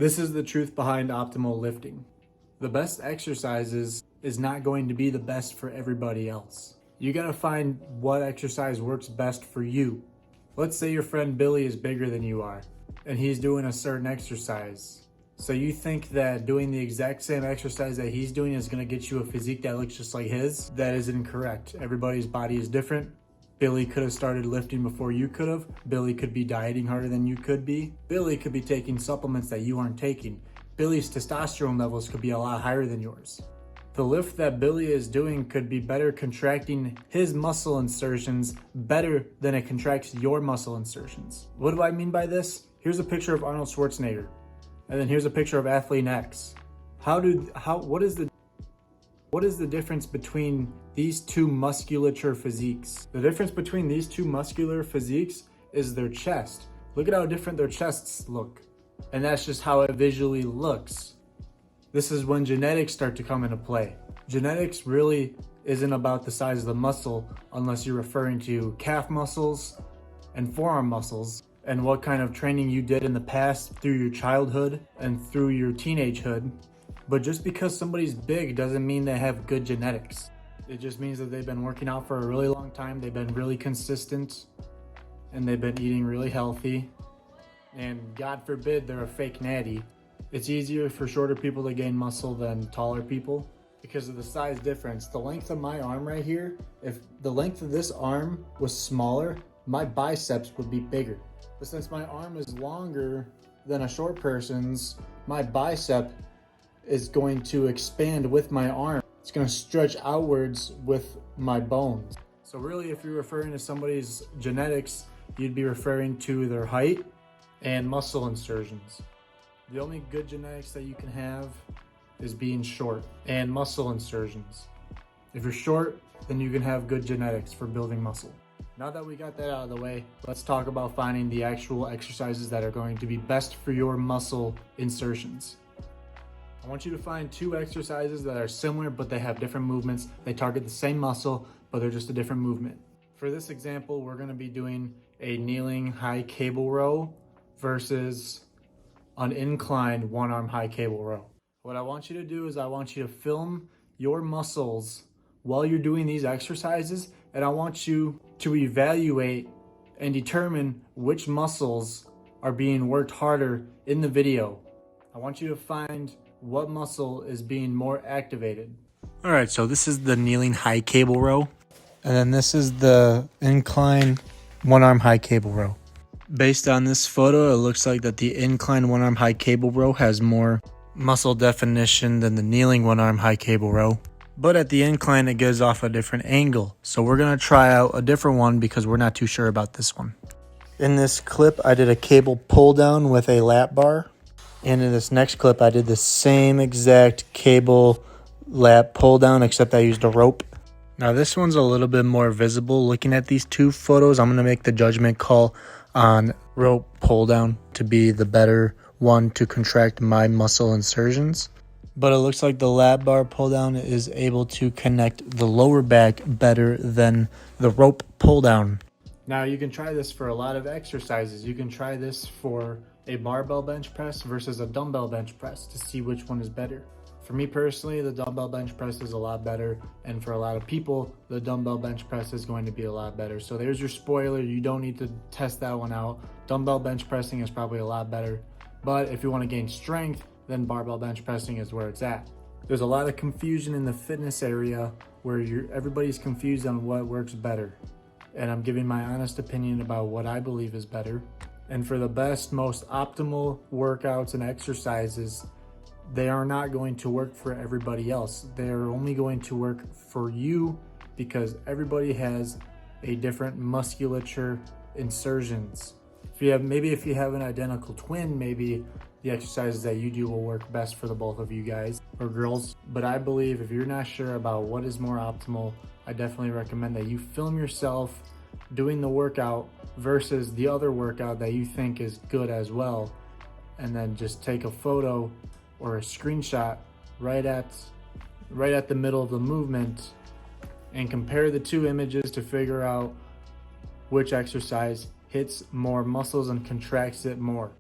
This is the truth behind optimal lifting. The best exercises is not going to be the best for everybody else. You gotta find what exercise works best for you. Let's say your friend Billy is bigger than you are, and he's doing a certain exercise. So you think that doing the exact same exercise that he's doing is gonna get you a physique that looks just like his? That is incorrect. Everybody's body is different. Billy could have started lifting before you could have. Billy could be dieting harder than you could be. Billy could be taking supplements that you aren't taking. Billy's testosterone levels could be a lot higher than yours. The lift that Billy is doing could be better contracting his muscle insertions better than it contracts your muscle insertions. What do I mean by this? Here's a picture of Arnold Schwarzenegger, and then here's a picture of Athlete X. What is the difference between these two musculature physiques? The difference between these two muscular physiques is their chest. Look at how different their chests look. And that's just how it visually looks. This is when genetics start to come into play. Genetics really isn't about the size of the muscle unless you're referring to calf muscles and forearm muscles and what kind of training you did in the past through your childhood and through your teenagehood. But just because somebody's big doesn't mean they have good genetics. It just means that they've been working out for a really long time, they've been really consistent, and they've been eating really healthy. And God forbid they're a fake natty. It's easier for shorter people to gain muscle than taller people because of the size difference. The length of my arm right here, if the length of this arm was smaller, my biceps would be bigger. But since my arm is longer than a short person's, my bicep is going to expand with my arm. It's going to stretch outwards with my bones. So really, if you're referring to somebody's genetics, you'd be referring to their height and muscle insertions. The only good genetics that you can have is being short and muscle insertions. If you're short, then you can have good genetics for building muscle. Now that we got that out of the way, let's talk about finding the actual exercises that are going to be best for your muscle insertions. I want you to find 2 exercises that are similar, but they have different movements. They target the same muscle, but they're just a different movement. For this example, we're gonna be doing a kneeling high cable row versus an inclined one-arm high cable row. What I want you to do is I want you to film your muscles while you're doing these exercises, and I want you to evaluate and determine which muscles are being worked harder in the video. I want you to find what muscle is being more activated. All right, so this is the kneeling high cable row, and then this is the incline one-arm high cable row. Based on this photo, it looks like that the incline one-arm high cable row has more muscle definition than the kneeling one-arm high cable row. But at the incline, it gives off a different angle. So we're gonna try out a different one because we're not too sure about this one. In this clip, I did a cable pull down with a lap bar. And in this next clip, I did the same exact cable lap pull down, except I used a rope. Now this one's a little bit more visible. Looking at these 2 photos, I'm gonna make the judgment call on rope pull down to be the better one to contract my muscle insertions. But it looks like the lap bar pull down is able to connect the lower back better than the rope pull down. Now you can try this for a lot of exercises. You can try this for a barbell bench press versus a dumbbell bench press to see which one is better. For me personally, the dumbbell bench press is a lot better, and for a lot of people, the dumbbell bench press is going to be a lot better. So there's your spoiler. You don't need to test that one out. Dumbbell bench pressing is probably a lot better, but if you want to gain strength, then barbell bench pressing is where it's at. There's a lot of confusion in the fitness area where everybody's confused on what works better, and I'm giving my honest opinion about what I believe is better. And for the best, most optimal workouts and exercises, they are not going to work for everybody else. They're only going to work for you because everybody has a different musculature insertions. If you have an identical twin, maybe the exercises that you do will work best for the both of you guys or girls. But I believe if you're not sure about what is more optimal, I definitely recommend that you film yourself doing the workout versus the other workout that you think is good as well, and then just take a photo or a screenshot right at the middle of the movement and compare the 2 images to figure out which exercise hits more muscles and contracts it more.